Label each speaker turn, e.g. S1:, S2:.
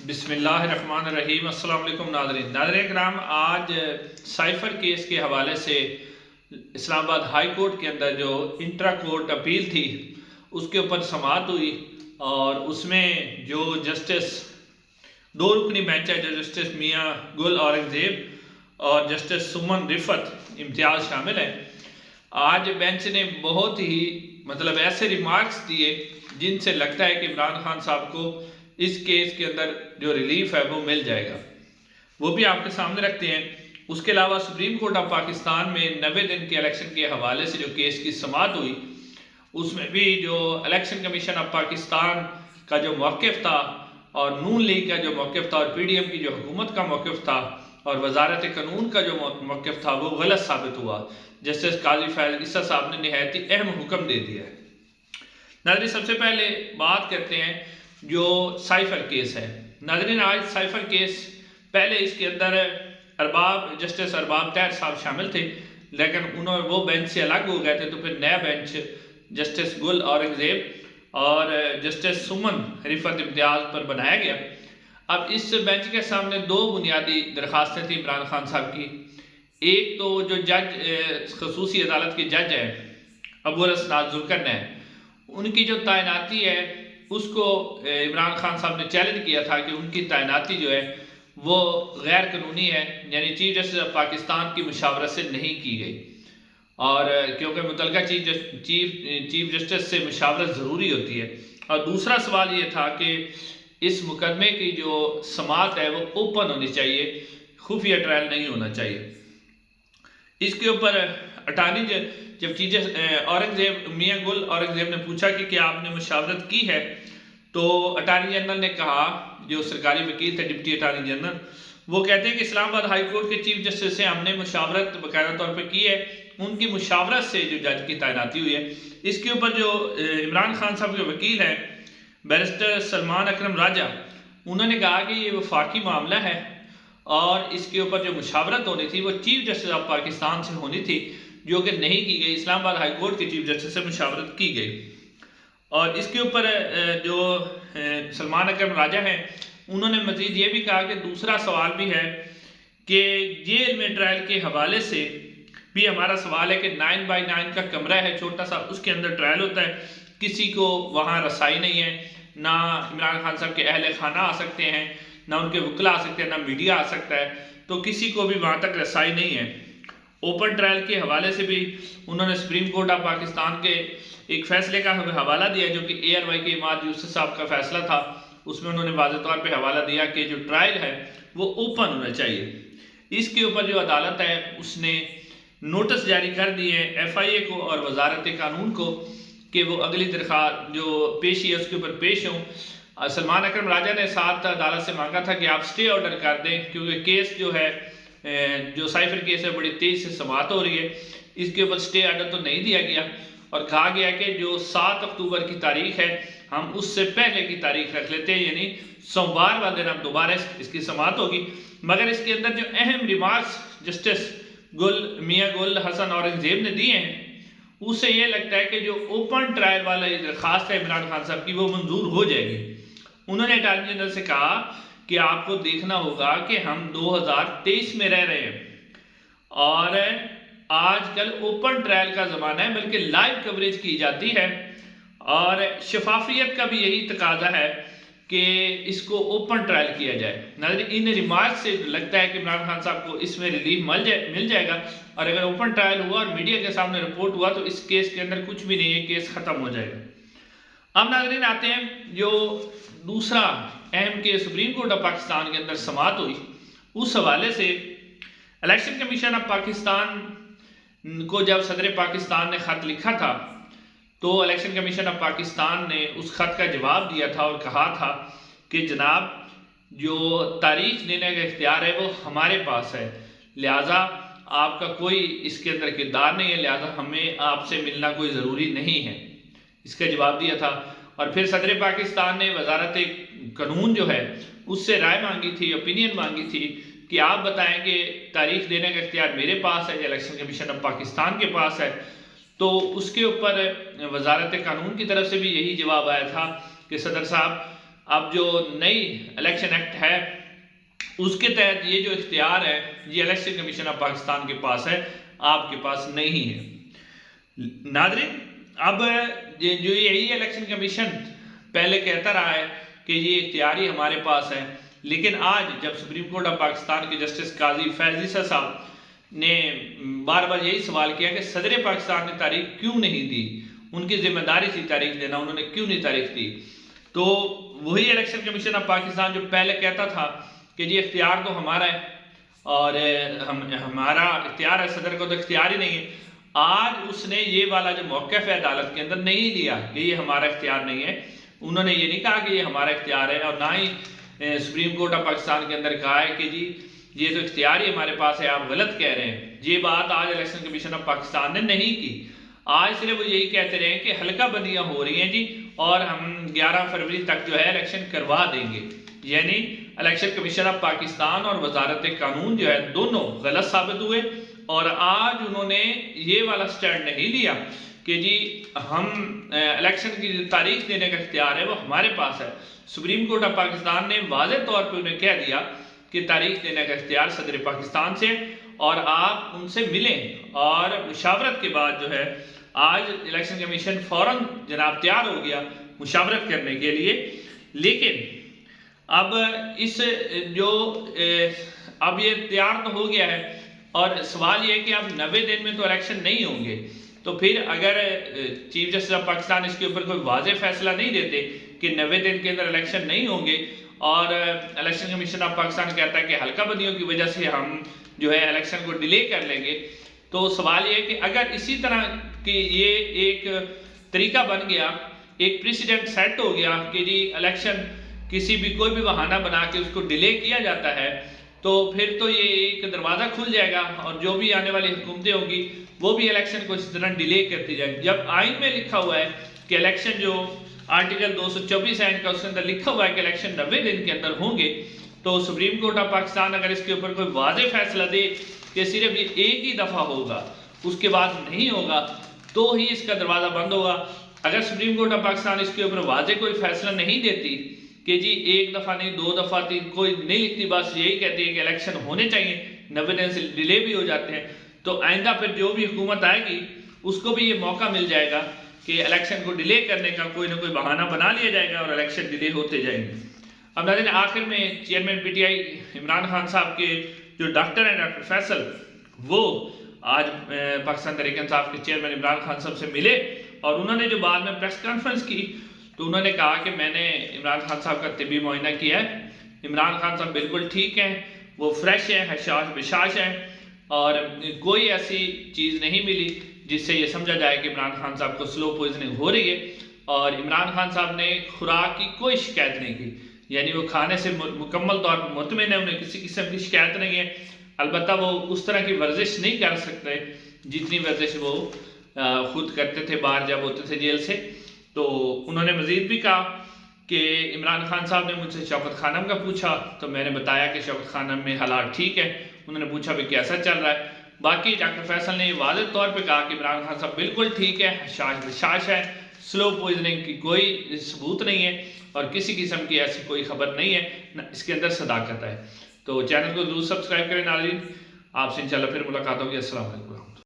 S1: بسم اللہ الرحمن الرحیم۔ السلام علیکم ناظرین کرام، آج سائفر کیس کے حوالے سے اسلام آباد ہائی کورٹ کے اندر جو انٹرا کورٹ اپیل تھی اس کے اوپر سماعت ہوئی، اور اس میں جو جسٹس دو رکنی بینچ ہے، جو جسٹس میاں گل اورنگزیب اور جسٹس سمن رفت امتیاز شامل ہیں۔ آج بینچ نے بہت ہی ایسے ریمارکس دیے جن سے لگتا ہے کہ عمران خان صاحب کو اس کیس کے اندر جو ریلیف ہے وہ مل جائے گا، وہ بھی آپ کے سامنے رکھتے ہیں۔ اس کے علاوہ سپریم کورٹ آف پاکستان میں 90 دن کے الیکشن کے حوالے سے جو کیس کی سماعت ہوئی، اس میں بھی جو الیکشن کمیشن آف پاکستان کا جو موقف تھا اور نون لیگ کا جو موقف تھا اور پی ڈی ایم کی جو حکومت کا موقف تھا اور وزارت قانون کا جو موقف تھا وہ غلط ثابت ہوا۔ جسٹس قاضی فیض عیسیٰ صاحب نے نہایت ہی اہم حکم دے دیا ہے۔ ناظرین، سب سے پہلے بات کرتے ہیں جو سائفر کیس ہے۔ ناظرین، آج سائفر کیس پہلے اس کے اندر جسٹس ارباب طاہر صاحب شامل تھے، لیکن وہ بینچ سے الگ ہو گئے تھے، تو پھر نیا بینچ جسٹس گل اورنگزیب اور جسٹس سمن رفت امتیاز پر بنایا گیا۔ اب اس بینچ کے سامنے دو بنیادی درخواستیں تھیں عمران خان صاحب کی۔ ایک تو جو جج خصوصی عدالت کے جج ہیں ابو الاسناد ذوالقرنین، ان کی جو تعیناتی ہے اس کو عمران خان صاحب نے چیلنج کیا تھا کہ ان کی تعیناتی جو ہے وہ غیر قانونی ہے، یعنی چیف جسٹس آف پاکستان کی مشاورت سے نہیں کی گئی، اور کیونکہ متعلقہ چیف جسٹس سے مشاورت ضروری ہوتی ہے۔ اور دوسرا سوال یہ تھا کہ اس مقدمے کی جو سماعت ہے وہ اوپن ہونی چاہیے، خفیہ ٹرائل نہیں ہونا چاہیے۔ اس کے اوپر اٹارنی جب میاں گل اورنگزیب نے پوچھا کہ کیا آپ نے مشاورت کی ہے، تو اٹارنی جنرل نے کہا، جو سرکاری وکیل تھے ڈپٹی اٹارنی جنرل، وہ کہتے ہیں کہ اسلام آباد ہائی کورٹ کے چیف جسٹس سے ہم نے مشاورت باقاعدہ طور پہ کی ہے، ان کی مشاورت سے جو جج کی تعیناتی ہوئی ہے۔ اس کے اوپر جو عمران خان صاحب کے وکیل ہیں بیرسٹر سلمان اکرم راجہ، انہوں نے کہا کہ یہ وفاقی معاملہ ہے اور اس کے اوپر جو مشاورت ہونی تھی وہ چیف جسٹس آف پاکستان سے ہونی تھی، جو کہ نہیں کی گئی۔ اسلام آباد ہائی کورٹ کے چیف جسٹس سے مشاورت کی گئی۔ اور اس کے اوپر جو سلمان اکرم راجہ ہیں، انہوں نے مزید یہ بھی کہا کہ دوسرا سوال بھی ہے کہ جیل میں ٹرائل کے حوالے سے بھی ہمارا سوال ہے کہ 9x9 کا کمرہ ہے چھوٹا سا، اس کے اندر ٹرائل ہوتا ہے، کسی کو وہاں رسائی نہیں ہے، نہ عمران خان صاحب کے اہل خانہ آ سکتے ہیں، نہ ان کے وکلا آ سکتے ہیں، نہ میڈیا آ سکتا ہے، تو کسی کو بھی وہاں تک رسائی نہیں ہے۔ اوپن ٹرائل کے حوالے سے بھی انہوں نے سپریم کورٹ آف پاکستان کے ایک فیصلے کا حوالہ دیا، جو کہ ARY کے اماد یوسف صاحب کا فیصلہ تھا۔ اس میں انہوں نے واضح طور پہ حوالہ دیا کہ جو ٹرائل ہے وہ اوپن ہونا چاہیے۔ اس کے اوپر جو عدالت ہے اس نے نوٹس جاری کر دیے ہیں FIA کو اور وزارت قانون کو کہ وہ اگلی درخواست جو پیشی ہے اس کے اوپر پیش ہوں۔ سلمان اکرم راجہ نے ساتھ عدالت سے مانگا تھا کہ آپ سٹے آرڈر کر دیں، کیونکہ کیس جو ہے جو سائفر کیس ہے بڑی تیز سے سماعت ہو رہی ہے، اس کے اوپر سٹے آرڈر تو نہیں دیا گیا، اور کہا گیا کہ جو 7 اکتوبر کی تاریخ ہے ہم اس سے پہلے کی تاریخ رکھ لیتے ہیں، یعنی سوموار والے دن اب دوبارہ اس کی سماعت ہوگی۔ مگر اس کے اندر جو اہم ریمارکس جسٹس میاں گل حسن اورنگزیب نے دیے ہیں، اس سے یہ لگتا ہے کہ جو اوپن ٹرائل والا درخواست ہے عمران خان صاحب کی وہ منظور ہو جائے گی۔ انہوں نے اٹارنی جنرل سے کہا کہ آپ کو دیکھنا ہوگا کہ ہم 2023 میں رہ رہے ہیں اور آج کل اوپن ٹرائل کا زمانہ ہے، بلکہ لائیو کوریج کی جاتی ہے، اور شفافیت کا بھی یہی تقاضا ہے کہ اس کو اوپن ٹرائل کیا جائے۔ ناظرین، ان ریمارک سے لگتا ہے کہ عمران خان صاحب کو اس میں ریلیف مل جائے گا، اور اگر اوپن ٹرائل ہوا اور میڈیا کے سامنے رپورٹ ہوا تو اس کیس کے اندر کچھ بھی نہیں ہے، کیس ختم ہو جائے گا۔ اب ناظرین آتے ہیں جو دوسرا اہم case supreme court of Pakistan کے اندر سماعت ہوئی، اس حوالے سے الیکشن کمیشن آف پاکستان کو جب صدر پاکستان نے خط لکھا تھا تو الیکشن کمیشن آف پاکستان نے اس خط کا جواب دیا تھا اور کہا تھا کہ جناب جو تاریخ دینے کا اختیار ہے وہ ہمارے پاس ہے، لہٰذا آپ کا کوئی اس کے اندر کردار نہیں ہے، لہٰذا ہمیں آپ سے ملنا کوئی ضروری نہیں ہے، اس کا جواب دیا تھا۔ اور پھر صدر پاکستان نے وزارت قانون جو ہے اس سے رائے مانگی تھی، اوپینین مانگی تھی کہ آپ بتائیں کہ تاریخ دینے کا اختیار میرے پاس ہے یا الیکشن کمیشن آف پاکستان کے پاس ہے، تو اس کے اوپر وزارت قانون کی طرف سے بھی یہی جواب آیا تھا کہ صدر صاحب اب جو نئی الیکشن ایکٹ ہے اس کے تحت یہ جو اختیار ہے یہ الیکشن کمیشن آف پاکستان کے پاس ہے، آپ کے پاس نہیں ہے۔ ناظرین، اب جو یہی الیکشن کمیشن پہلے کہتا رہا ہے کہ یہ اختیاری ہمارے پاس ہے، لیکن آج جب سپریم کورٹ آف پاکستان کے جسٹس قاضی فیض عیسیٰ صاحب نے بار بار یہی سوال کیا کہ صدر پاکستان نے تاریخ کیوں نہیں دی، ان کی ذمہ داری تھی تاریخ دینا، انہوں نے کیوں نہیں تاریخ دی، تو وہی الیکشن کمیشن آف پاکستان جو پہلے کہتا تھا کہ جی اختیار تو ہمارا ہے اور ہمارا اختیار ہے، صدر کو تو اختیار ہی نہیں ہے، آج اس نے یہ والا جو موقف ہے عدالت کے اندر نہیں لیا کہ یہ ہمارا اختیار نہیں ہے، انہوں نے یہ نہیں کہا کہ یہ ہمارا اختیار ہے، اور نہ ہی سپریم کورٹ آف پاکستان کے اندر کہا ہے کہ جی یہ تو اختیار ہی ہمارے پاس ہے، آپ غلط کہہ رہے ہیں۔ یہ بات آج الیکشن کمیشن آف پاکستان نے نہیں کی، آج صرف وہ یہی کہتے رہے کہ حلقہ بندیاں ہو رہی ہیں جی اور ہم 11 فروری تک جو ہے الیکشن کروا دیں گے، یعنی الیکشن کمیشن آف پاکستان اور وزارت قانون جو ہے دونوں غلط ثابت ہوئے، اور آج انہوں نے یہ والا سٹینڈ نہیں لیا کہ جی ہم الیکشن کی تاریخ دینے کا اختیار ہے وہ ہمارے پاس ہے۔ سپریم کورٹ آف پاکستان نے واضح طور پہ انہیں کہہ دیا کہ تاریخ دینے کا اختیار صدر پاکستان سے، اور آپ ان سے ملیں، اور مشاورت کے بعد جو ہے آج الیکشن کمیشن فوراً جناب تیار ہو گیا مشاورت کرنے کے لیے، لیکن اب اس جو اب یہ تیار تو ہو گیا ہے، اور سوال یہ ہے کہ اب 90 دن میں تو الیکشن نہیں ہوں گے، تو پھر اگر چیف جسٹس آف پاکستان اس کے اوپر کوئی واضح فیصلہ نہیں دیتے کہ 90 دن کے اندر الیکشن نہیں ہوں گے، اور الیکشن کمیشن آف پاکستان کہتا ہے کہ حلقہ بندیوں کی وجہ سے ہم جو ہے الیکشن کو ڈیلے کر لیں گے، تو سوال یہ ہے کہ اگر اسی طرح کہ یہ ایک طریقہ بن گیا، ایک پریسیڈنٹ سیٹ ہو گیا کہ جی الیکشن کسی بھی کوئی بھی بہانہ بنا کے اس کو ڈیلے کیا جاتا ہے، تو پھر تو یہ ایک دروازہ کھل جائے گا، اور جو بھی آنے والی حکومتیں ہوں گی وہ بھی الیکشن کو اس طرح ڈیلے کرتی جائیں گی۔ جب آئین میں لکھا ہوا ہے کہ الیکشن جو آرٹیکل 224 آئین کا اس کے اندر لکھا ہوا ہے کہ الیکشن 90 دن کے اندر ہوں گے، تو سپریم کورٹ آف پاکستان اگر اس کے اوپر کوئی واضح فیصلہ دے کہ صرف یہ ایک ہی دفعہ ہوگا اس کے بعد نہیں ہوگا، تو ہی اس کا دروازہ بند ہوگا۔ اگر سپریم کورٹ آف پاکستان اس کے اوپر واضح کوئی فیصلہ نہیں دیتی کہ جی ایک دفعہ نہیں، 2 دفعہ، 3 کوئی نہیں لکھتی، بس یہی کہتی ہے کہ الیکشن ہونے چاہیے، 90 دن سے ڈیلے بھی ہو جاتے ہیں، تو آئندہ پھر جو بھی حکومت آئے گی اس کو بھی یہ موقع مل جائے گا کہ الیکشن کو ڈیلے کرنے کا کوئی نہ کوئی بہانہ بنا لیا جائے گا اور الیکشن ڈیلے ہوتے جائیں گے۔ اب ناظرین، آخر میں chairman P T I Imran Khan صاحب کے جو ڈاکٹر ہیں ڈاکٹر فیصل، وہ آج پاکستان تحریک انصاف کے چیئرمین عمران خان صاحب سے ملے، اور انہوں نے جو بعد میں پریس کانفرنس کی تو انہوں نے کہا کہ میں نے عمران خان صاحب کا طبی معائنہ کیا ہے، عمران خان صاحب بالکل ٹھیک ہیں، وہ فریش ہیں، حشاش بشاش ہیں، اور کوئی ایسی چیز نہیں ملی جس سے یہ سمجھا جائے کہ عمران خان صاحب کو سلو پوائزننگ ہو رہی ہے، اور عمران خان صاحب نے خوراک کی کوئی شکایت نہیں کی، یعنی وہ کھانے سے مکمل طور پر مطمئن ہے، انہیں کسی قسم کی شکایت نہیں ہے۔ البتہ وہ اس طرح کی ورزش نہیں کر سکتے جتنی ورزش وہ خود کرتے تھے باہر جب ہوتے تھے جیل سے۔ تو انہوں نے مزید بھی کہا کہ عمران خان صاحب نے مجھ سے شوکت خانم کا پوچھا تو میں نے بتایا کہ شوکت خانم میں حالات ٹھیک ہے، انہوں نے پوچھا بھی کیسا چل رہا ہے۔ باقی ڈاکٹر فیصل نے یہ واضح طور پہ کہا کہ عمران خان صاحب بالکل ٹھیک ہے، حشاش بشاش ہے، سلو پوائزننگ کی کوئی ثبوت نہیں ہے، اور کسی قسم کی ایسی کوئی خبر نہیں ہے، اس کے اندر صداقت ہے۔ تو چینل کو ضرور سبسکرائب کریں ناظرین، آپ سے انشاءاللہ پھر ملاقات ہوگی۔ السلام علیکم۔